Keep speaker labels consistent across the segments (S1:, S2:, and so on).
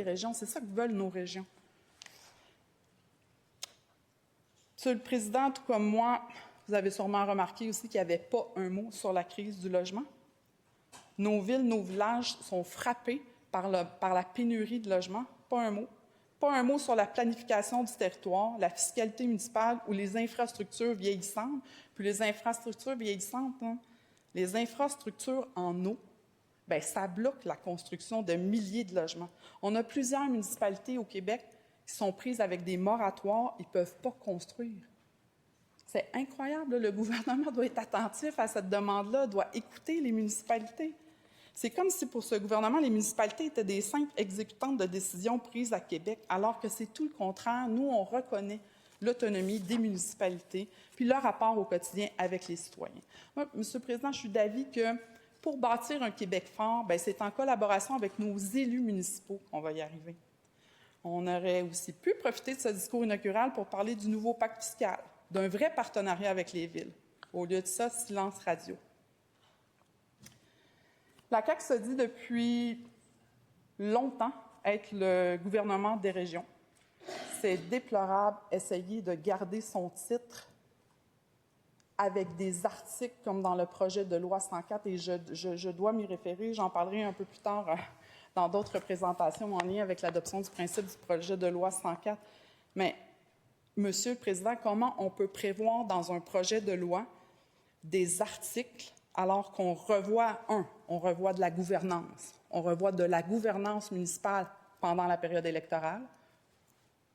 S1: régions. C'est ça que veulent nos régions. Monsieur le Président, tout comme moi, vous avez sûrement remarqué aussi qu'il n'y avait pas un mot sur la crise du logement. Nos villes, nos villages sont frappés par la pénurie de logements. Pas un mot. Pas un mot sur la planification du territoire, la fiscalité municipale ou les infrastructures vieillissantes. Puis les infrastructures vieillissantes, hein, les infrastructures en eau, bien, ça bloque la construction de milliers de logements. On a plusieurs municipalités au Québec qui sont prises avec des moratoires, ils ne peuvent pas construire. C'est incroyable, là. Le gouvernement doit être attentif à cette demande-là, doit écouter les municipalités. C'est comme si pour ce gouvernement, les municipalités étaient des simples exécutantes de décisions prises à Québec, alors que c'est tout le contraire. Nous, on reconnaît l'autonomie des municipalités, puis leur rapport au quotidien avec les citoyens. Moi, Monsieur le Président, je suis d'avis que pour bâtir un Québec fort, bien, c'est en collaboration avec nos élus municipaux qu'on va y arriver. On aurait aussi pu profiter de ce discours inaugural pour parler du nouveau pacte fiscal, d'un vrai partenariat avec les villes. Au lieu de ça, silence radio. La CAQ se dit depuis longtemps être le gouvernement des régions. C'est déplorable essayer de garder son titre avec des articles comme dans le projet de loi 104, et je dois m'y référer, j'en parlerai un peu plus tard dans d'autres présentations en lien avec l'adoption du principe du projet de loi 104. Mais, Monsieur le Président, comment on peut prévoir dans un projet de loi des articles alors qu'on revoit, on revoit de la gouvernance. On revoit de la gouvernance municipale pendant la période électorale,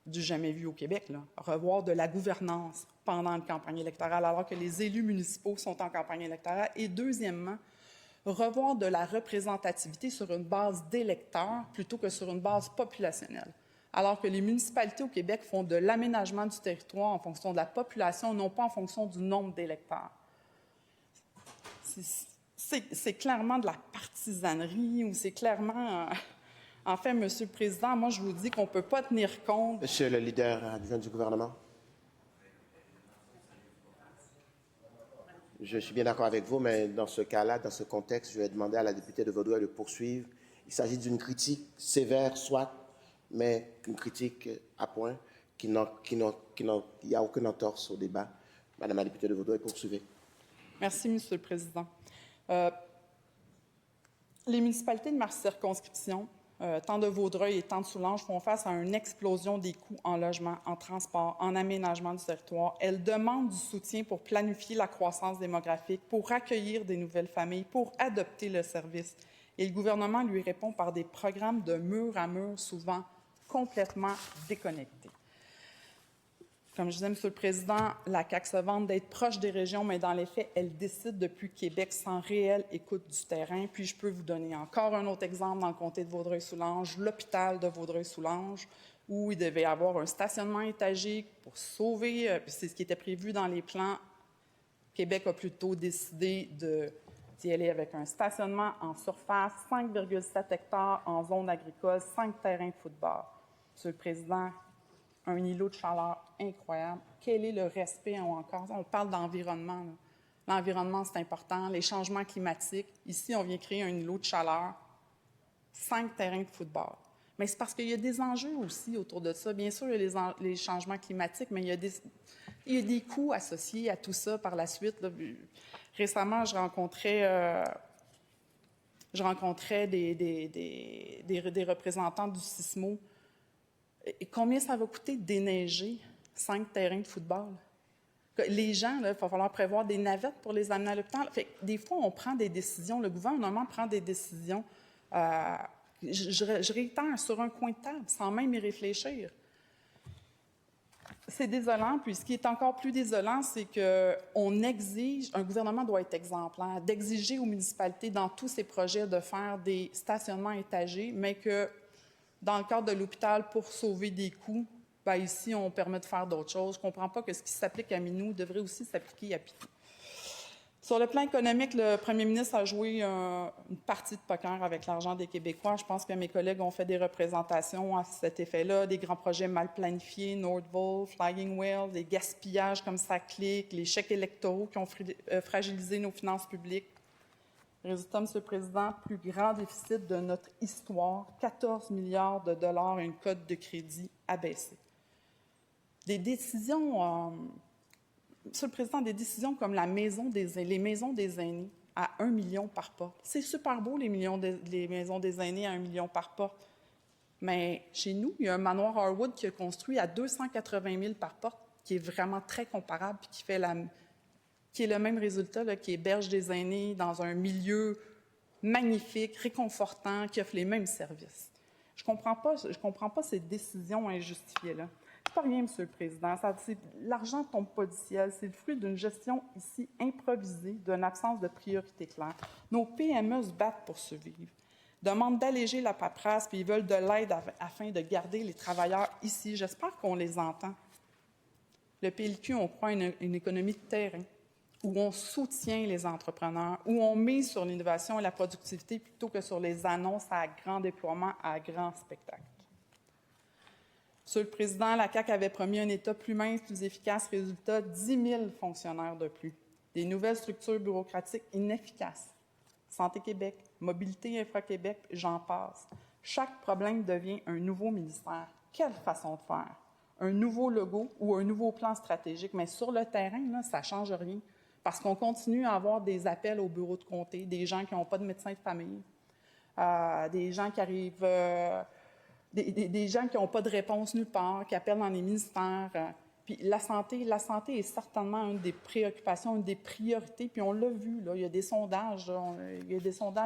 S1: du jamais vu au Québec, là. Revoir de la gouvernance pendant la campagne électorale, alors que les élus municipaux sont en campagne électorale. Et deuxièmement, revoir de la représentativité sur une base d'électeurs plutôt que sur une base populationnelle. Alors que les municipalités au Québec font de l'aménagement du territoire en fonction de la population, non pas en fonction du nombre d'électeurs. C'est clairement de la partisanerie ou c'est clairement... En fait, Monsieur le Président, moi, je vous dis qu'on ne peut pas tenir compte...
S2: Monsieur le leader adjoint du gouvernement. Je suis bien d'accord avec vous, mais dans ce cas-là, dans ce contexte, je vais demander à la députée de Vaudreuil de poursuivre. Il s'agit d'une critique sévère, soit, mais une critique à point, il n'y a aucune entorse au débat. Madame la députée de Vaudreuil, poursuivez.
S1: Merci, Monsieur le Président. Les municipalités de ma circonscription, tant de Vaudreuil et tant de Soulanges, font face à une explosion des coûts en logement, en transport, en aménagement du territoire. Elles demandent du soutien pour planifier la croissance démographique, pour accueillir des nouvelles familles, pour adopter le service. Et le gouvernement lui répond par des programmes de mur à mur, souvent complètement déconnectés. Comme je disais, Monsieur le Président, la CAQ se vante d'être proche des régions, mais dans les faits, elle décide depuis Québec sans réelle écoute du terrain. Puis je peux vous donner encore un autre exemple dans le comté de Vaudreuil-Soulanges, l'hôpital de Vaudreuil-Soulanges, où il devait y avoir un stationnement étagé pour sauver, c'est ce qui était prévu dans les plans. Québec a plutôt décidé d'y aller avec un stationnement en surface, 5,7 hectares en zone agricole, 5 terrains de football. Monsieur le Président, un îlot de chaleur incroyable. Quel est le respect encore? On parle d'environnement. L'environnement, c'est important. Les changements climatiques. Ici, on vient créer un îlot de chaleur. 5 terrains de football. Mais c'est parce qu'il y a des enjeux aussi autour de ça. Bien sûr, il y a les changements climatiques, mais il y a des coûts associés à tout ça par la suite. Là. Récemment, je rencontrais des représentants du Sismo. Et combien ça va coûter de déneiger 5 terrains de football? Les gens, il va falloir prévoir des navettes pour les amener à l'hôpital. Des fois, on prend des décisions, le gouvernement prend des décisions, je réitère, sur un coin de table, sans même y réfléchir. C'est désolant, puis ce qui est encore plus désolant, c'est qu'on exige, un gouvernement doit être exemplaire, d'exiger aux municipalités dans tous ses projets de faire des stationnements étagés, mais que dans le cadre de l'hôpital, pour sauver des coûts, bien ici, on permet de faire d'autres choses. Je ne comprends pas que ce qui s'applique à Minou devrait aussi s'appliquer à Pitou. Sur le plan économique, le premier ministre a joué une partie de poker avec l'argent des Québécois. Je pense que mes collègues ont fait des représentations à cet effet-là, des grands projets mal planifiés, Nordvolt, Flying Whale, des gaspillages comme ça clique, les chèques électoraux qui ont fragilisé nos finances publiques. Résultat, M. le Président, plus grand déficit de notre histoire, 14 milliards de dollars et une cote de crédit abaissée. Des décisions, M. le Président, des décisions comme les maisons des aînés à 1 million par porte. C'est super beau, les maisons des aînés à 1 million par porte. Mais chez nous, il y a un manoir Harwood qui a construit à 280 000 par porte, qui est vraiment très comparable et qui est le même résultat, là, qui héberge des aînés dans un milieu magnifique, réconfortant, qui offre les mêmes services. Je ne comprends pas ces décisions injustifiées-là. C'est pas rien, M. le Président. L'argent ne tombe pas du ciel. C'est le fruit d'une gestion ici improvisée, d'une absence de priorité claire. Nos PME se battent pour survivre, demandent d'alléger la paperasse, puis ils veulent de l'aide afin de garder les travailleurs ici. J'espère qu'on les entend. Le PLQ, on croit une économie de terrain, où on soutient les entrepreneurs, où on mise sur l'innovation et la productivité plutôt que sur les annonces à grand déploiement, à grand spectacle. Monsieur le Président, la CAQ avait promis un État plus mince, plus efficace. Résultat, 10 000 fonctionnaires de plus. Des nouvelles structures bureaucratiques inefficaces. Santé Québec, Mobilité Infra-Québec, j'en passe. Chaque problème devient un nouveau ministère. Quelle façon de faire? Un nouveau logo ou un nouveau plan stratégique. Mais sur le terrain, là, ça ne change rien. Parce qu'on continue à avoir des appels au bureau de comté, des gens qui n'ont pas de médecin de famille, des gens qui arrivent, des gens qui n'ont pas de réponse nulle part, qui appellent dans les ministères. Puis la santé est certainement une des préoccupations, une des priorités. Puis on l'a vu, là, il y a des sondages,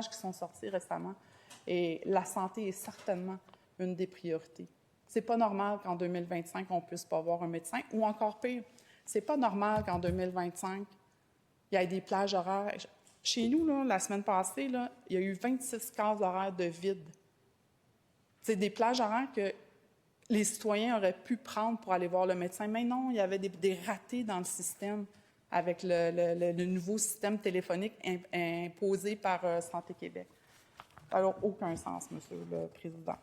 S1: qui sont sortis récemment. Et la santé est certainement une des priorités. C'est pas normal qu'en 2025, on ne puisse pas avoir un médecin. Ou encore pire, c'est pas normal qu'en 2025, il y ait des plages horaires. Chez nous, là, la semaine passée, là, il y a eu 26 cases horaires de vide. C'est des plages horaires que les citoyens auraient pu prendre pour aller voir le médecin. Mais non, il y avait des ratés dans le système avec le nouveau système téléphonique imposé par Santé Québec. Alors, aucun sens, Monsieur le Président.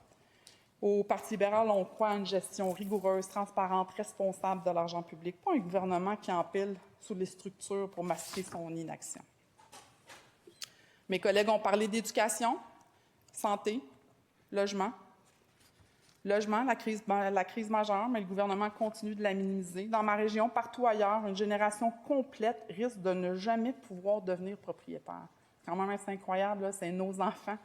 S1: Au Parti libéral, on croit à une gestion rigoureuse, transparente, responsable de l'argent public, pas un gouvernement qui empile sous les structures pour masquer son inaction. Mes collègues ont parlé d'éducation, santé, logement. Logement, la crise majeure, mais le gouvernement continue de la minimiser. Dans ma région, partout ailleurs, une génération complète risque de ne jamais pouvoir devenir propriétaire. Quand même, c'est incroyable, là, c'est nos enfants.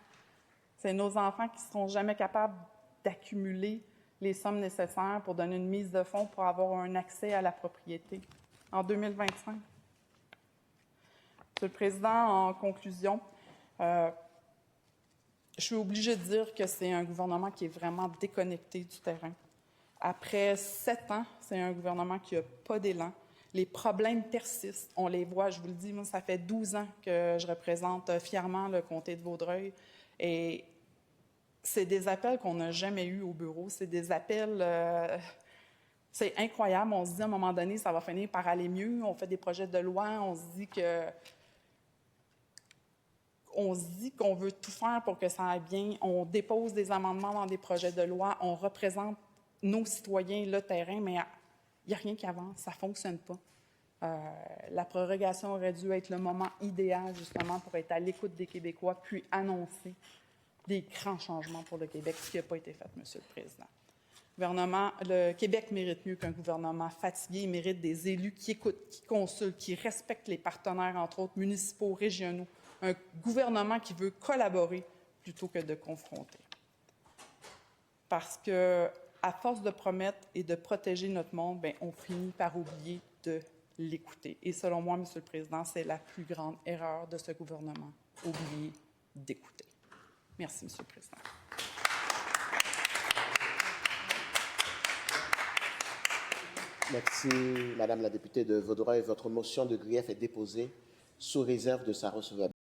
S1: C'est nos enfants qui ne seront jamais capables d'accumuler les sommes nécessaires pour donner une mise de fonds pour avoir un accès à la propriété en 2025. Monsieur le Président, en conclusion, je suis obligée de dire que c'est un gouvernement qui est vraiment déconnecté du terrain. Après 7 ans, c'est un gouvernement qui n'a pas d'élan. Les problèmes persistent, on les voit, je vous le dis, moi, ça fait 12 ans que je représente fièrement le comté de Vaudreuil et c'est des appels qu'on n'a jamais eus au bureau. C'est des appels... c'est incroyable. On se dit à un moment donné, ça va finir par aller mieux. On fait des projets de loi. On se dit qu'on veut tout faire pour que ça aille bien. On dépose des amendements dans des projets de loi. On représente nos citoyens, le terrain, mais il n'y a rien qui avance. Ça ne fonctionne pas. La prorogation aurait dû être le moment idéal, justement, pour être à l'écoute des Québécois, puis annoncer des grands changements pour le Québec, ce qui n'a pas été fait, Monsieur le Président. Le Québec mérite mieux qu'un gouvernement fatigué. Il mérite des élus qui écoutent, qui consultent, qui respectent les partenaires, entre autres municipaux, régionaux. Un gouvernement qui veut collaborer plutôt que de confronter. Parce que, à force de promettre et de protéger notre monde, bien, on finit par oublier de l'écouter. Et selon moi, Monsieur le Président, c'est la plus grande erreur de ce gouvernement, oublier d'écouter. Merci, Monsieur le Président.
S2: Merci, Madame la députée de Vaudreuil. Votre motion de grief est déposée sous réserve de sa recevabilité.